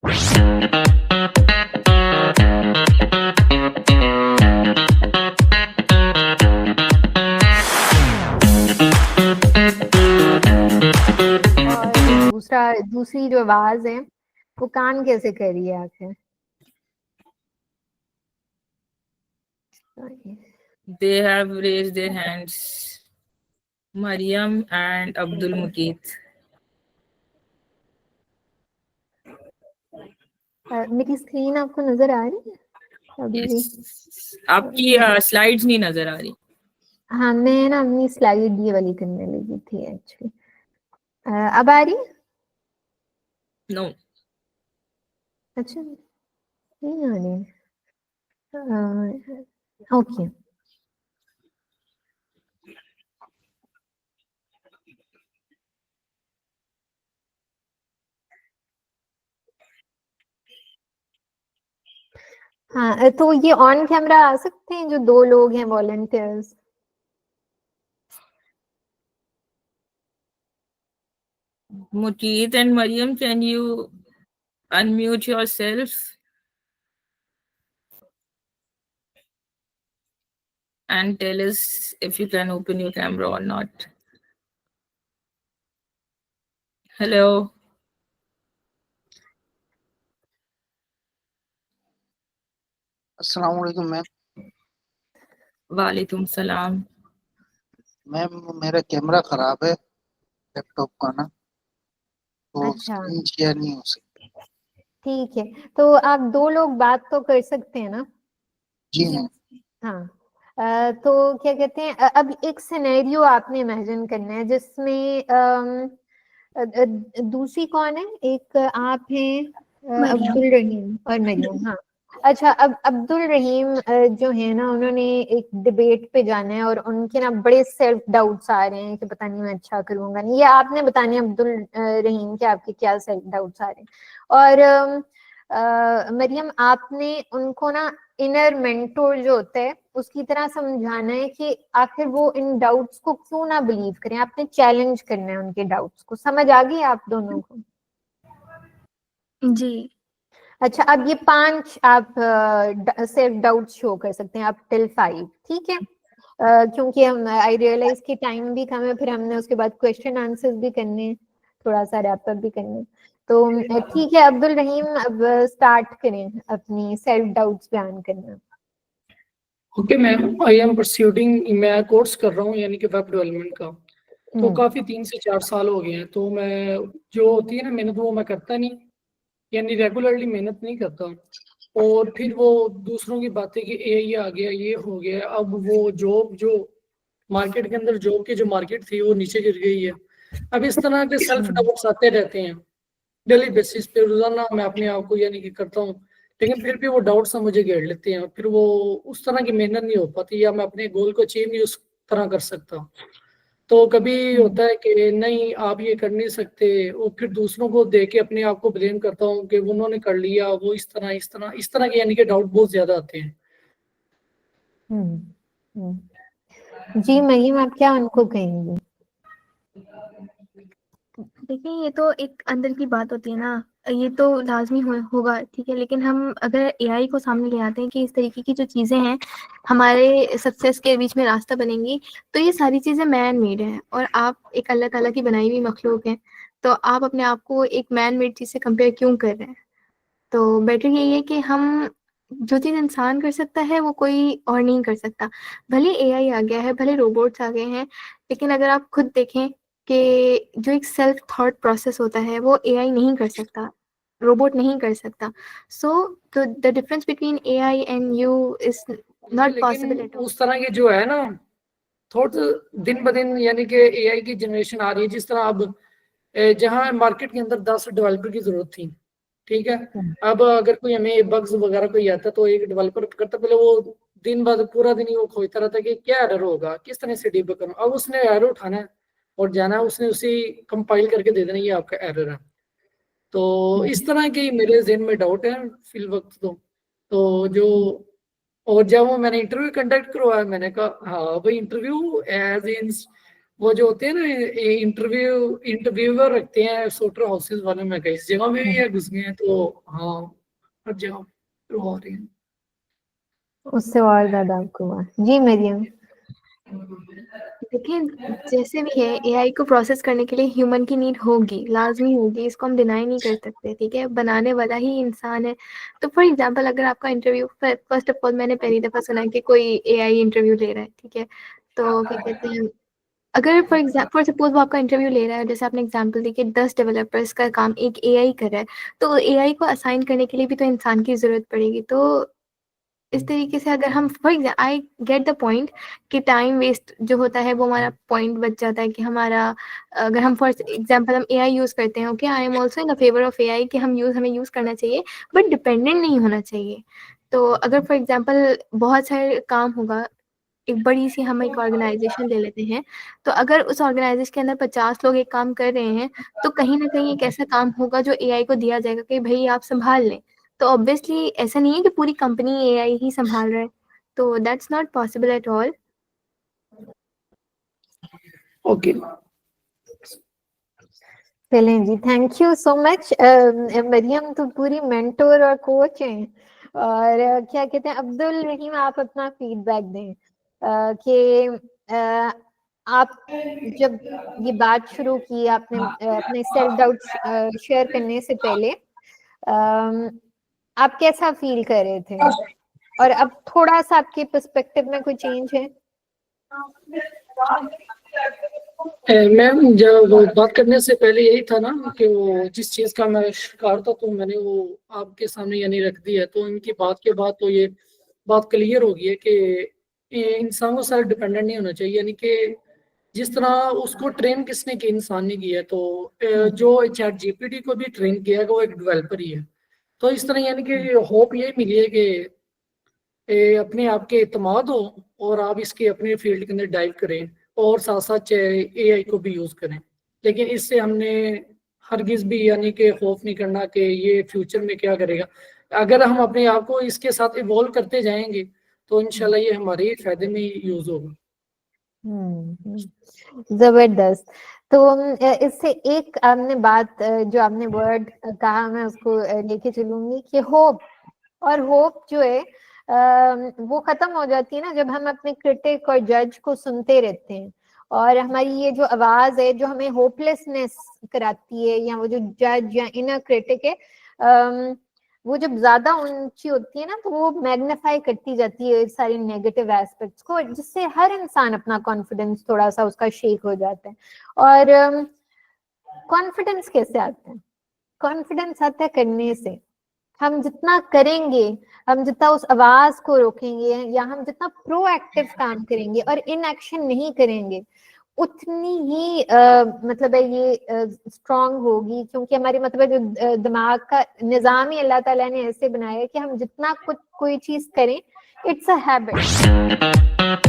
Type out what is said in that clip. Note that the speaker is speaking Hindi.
और दूसरी जो आवाज है वो कान कैसे कर रही है आखिर? They have raised their hands. Mariam and Abdul Muqeet. मेरी स्क्रीन आपको नजर आ रही है अभी भी? आपकी स्लाइड्स नहीं नजर आ रही। हाँ, मैं ना अपनी स्लाइड ये वाली करने लगी थी एक्चुअली। अब आ रही है? नो। अच्छा, नहीं आ रही है। ओके। हाँ, तो ये ऑन कैमरा आ सकते हैं जो 2 लोग हैं volunteers? Muqeet and Mariam, can you unmute yourselves and tell us if you can open your camera or not? Hello. अस्सलाम वालेकुम मैम। वालेकुम सलाम। मैम मेरा कैमरा खराब है लैपटॉप का ना, तो अच्छा, स्क्रीन शेयर नहीं हो सकती। ठीक है। तो आप 2 लोग बात तो कर सकते हैं ना? जी मैम। हाँ। तो क्या कहते हैं, अब एक सिनेरियो आपने इमेजिन करना है जिसमें दूसरी कौन है? एक आप हैं अब्दुल रहीम और मरियम। हाँ, अच्छा, अब अब्दुल रहीम जो है ना, उन्होंने एक डिबेट पे जाना है और उनके ना बड़े सेल्फ डाउट्स आ रहे हैं कि पता नहीं मैं अच्छा करूंगा नहीं। ये आपने बताने अब्दुल रहीम के आपके क्या सेल्फ डाउट्स आ रहे हैं। और मरियम, आपने उनको ना इनर मेंटोर जो होता है उसकी तरह समझाना है कि आखिर वो इन डाउट्स को क्यों ना बिलीव करें। आपने चैलेंज करना है उनके डाउट्स को। समझ आ गई आप दोनों को? जी। अच्छा, अब ये 5 आप सेल्फ डाउट शो कर सकते हैं आप टिल 5, ठीक है? क्योंकि हम आई रियलाइज कि टाइम भी कम है, फिर हमने उसके बाद क्वेश्चन आंसर्स भी करने हैं, थोड़ा सा रैप अप भी करने हैं। तो ठीक है अब्दुल रहीम, अब स्टार्ट करें अपनी सेल्फ डाउट्स बयान करना। ओके मैम, आई एम परस्यूडिंग, मैं कोर्स कर रहा हूँ यानी कि वेब डेवलपमेंट का। तो काफ़ी 3 से 4 साल हो गए हैं। तो मैं जो होती है ना मेहनत, वो मैं करता नहीं, यानी रेगुलरली मेहनत नहीं करता। और फिर वो दूसरों की बातें कि ये आ गया, ये हो गया। अब वो जॉब जो मार्केट के अंदर, जॉब की जो मार्केट थी वो नीचे गिर गई है। अब इस तरह के सेल्फ डाउट्स आते रहते हैं डेली बेसिस पे, रोजाना मैं अपने आप को यानी कि करता हूँ। लेकिन फिर भी वो डाउट्स मुझे घेर लेते हैं, फिर वो उस तरह की मेहनत नहीं हो पाती, या मैं अपने गोल को अचीव नहीं उस तरह कर सकता। तो कभी होता है कि नहीं आप ये कर नहीं सकते, और फिर दूसरों को देख के अपने आप को ब्लेम करता हूँ कि उन्होंने कर लिया, वो इस तरह के यानी कि डाउट बहुत ज्यादा आते हैं। जी मरियम, आप क्या उनको कहेंगी? देखिए, ये तो एक अंदर की बात होती है ना, ये तो लाजमी होगा, ठीक है। लेकिन हम अगर एआई को सामने ले आते हैं कि इस तरीके की जो चीज़ें हैं हमारे सक्सेस के बीच में रास्ता बनेंगी, तो ये सारी चीज़ें मैन मेड हैं और आप एक अल्लाह ताला की बनाई हुई मखलूक हैं। तो आप अपने आप को एक मैन मेड चीज़ से कंपेयर क्यों कर रहे हैं? तो बेटर यही है कि हम जो चीज़ इंसान कर सकता है वो कोई और नहीं कर सकता। भले एआई आ गया है, भले रोबोट्स आ गए हैं, लेकिन अगर आप खुद देखें कि जो एक सेल्फ थॉट प्रोसेस होता है वो एआई नहीं कर सकता, रोबोट नहीं कर सकता। So the difference between AI and you is not possible at all. उस तरह के जो है ना थॉट दिन ब दिन, यानी कि एआई की जनरेशन आ रही है। जिस तरह अब जहाँ मार्केट के अंदर 10 डेवलपर की जरूरत थी, ठीक है, अब अगर कोई हमें बग्स वगैरह कोई आता तो एक डेवलपर करता, पहले वो दिन बाद पूरा दिन ही वो खोजता रहता कि क्या एरर होगा, किस तरह से डीबग करूं। अब उसने एरर उठाना है और जाना है, उसने उसी कंपाइल करके दे देना ये आपका एरर है। तो इस तरह के मेरे जहन में डाउट है फिल वक्त। तो जो, और जब वो मैंने इंटरव्यू कंडक्ट करवाया, मैंने कहा हाँ भाई इंटरव्यू एज इन वो जो होते हैं ना इंटरव्यूअर रखते हैं सॉफ्टवेयर हाउसेज वाले में, कई जगह में भी घुस गए हैं, तो हाँ हर जगह हो रही है। उससे और ज्यादा आपको हुआ। जी मरियम। देखिए, जैसे भी है एआई को प्रोसेस करने के लिए ह्यूमन की नीड होगी, लाजमी होगी, इसको हम डिनाई नहीं कर सकते, ठीक है। बनाने वाला ही इंसान है। तो फॉर एग्जांपल अगर आपका इंटरव्यू, फर्स्ट ऑफ ऑल मैंने पहली दफा सुना कि कोई एआई इंटरव्यू ले रहा है, ठीक है। तो क्या कहते हैं, अगर फॉर सपोज वो आपका इंटरव्यू ले रहा है, जैसे आपने एग्जांपल दी कि 10 डेवलपर्स का काम एक एआई कर रहा है, तो एआई को असाइन करने के लिए भी तो इंसान की जरूरत पड़ेगी। तो इस तरीके से अगर हम for example, I get the point कि टाइम वेस्ट जो होता है वो हमारा पॉइंट बच जाता है कि हमारा, अगर हम फॉर एग्जांपल हम एआई यूज करते हैं, okay, I am also in the favour of AI कि हमें यूज करना चाहिए, बट डिपेंडेंट नहीं होना चाहिए। तो अगर फॉर एग्जांपल बहुत सारे काम होगा, एक बड़ी सी हम एक ऑर्गेनाइजेशन ले लेते हैं, तो अगर उस ऑर्गेनाइजेशन के अंदर 50 लोग एक काम कर रहे हैं, तो कहीं ना कहीं एक ऐसा काम होगा जो एआई को दिया जाएगा कि भाई आप संभाल लें। तो ऑब्वियसली ऐसा नहीं है कि पूरी कंपनी एआई ही संभाल रहा है, तो that's not possible at all. Okay, चलें जी, thank you so much. Mariam तो पूरी मेंटोर और कोच हैं। और क्या कहते हैं, अब्दुल रहीम आप अपना फीडबैक दें कि आप जब ये बात शुरू की, आपने अपने सेल्फ डाउट शेयर करने से पहले आप कैसा फील कर रहे थे, और अब थोड़ा सा आपके पर्सपेक्टिव में कोई चेंज है? मैम जब बात करने से पहले यही था ना कि वो जिस चीज का मैं शिकार था, तो मैंने वो आपके सामने यानी रख दिया। तो इनकी बात के बाद तो ये बात क्लियर हो गई है कि ये इंसान को सेल्फ डिपेंडेंट नहीं होना चाहिए, यानी कि जिस तरह उसको ट्रेन किसने किया, इंसान ने किया है। तो जो चैट जीपीटी को भी ट्रेन किया है वो एक डेवलपर ही है। तो इस तरह यानी कि होप ये मिली है कि अपने आप के इत्मीनान हो और आप इसके अपने फील्ड के अंदर डाइव करें, और साथ साथ एआई को भी यूज करें। लेकिन इससे हमने हरगिज भी यानी कि खौफ नहीं करना कि ये फ्यूचर में क्या करेगा। अगर हम अपने आप को इसके साथ इवॉल्व करते जाएंगे तो इंशाल्लाह ये हमारे फायदे में यूज होगा। जबरदस्त। तो इससे एक आपने बात जो आपने वर्ड कहा, मैं उसको लेके चलूंगी कि होप। और होप जो है वो खत्म हो जाती है ना जब हम अपने क्रिटिक और जज को सुनते रहते हैं। और हमारी ये जो आवाज है जो हमें होपलेसनेस कराती है, या वो जो जज या इनर क्रिटिक है, वो जब ज्यादा ऊंची होती है ना, तो वो मैग्नीफाई करती जाती है सारी नेगेटिव एस्पेक्ट्स को, जिससे हर इंसान अपना कॉन्फिडेंस थोड़ा सा उसका शेक हो जाता है। और कॉन्फिडेंस कैसे आता है? कॉन्फिडेंस आता है करने से। हम जितना करेंगे, हम जितना उस आवाज को रोकेंगे, या हम जितना प्रोएक्टिव काम करेंगे और इनएक्शन नहीं करेंगे, उतनी ही मतलब है ये स्ट्रांग होगी। क्योंकि हमारी मतलब है जो दिमाग का निजाम ही अल्लाह ताला ने ऐसे बनाया है कि हम जितना कुछ कोई चीज करें, इट्स अ हैबिट।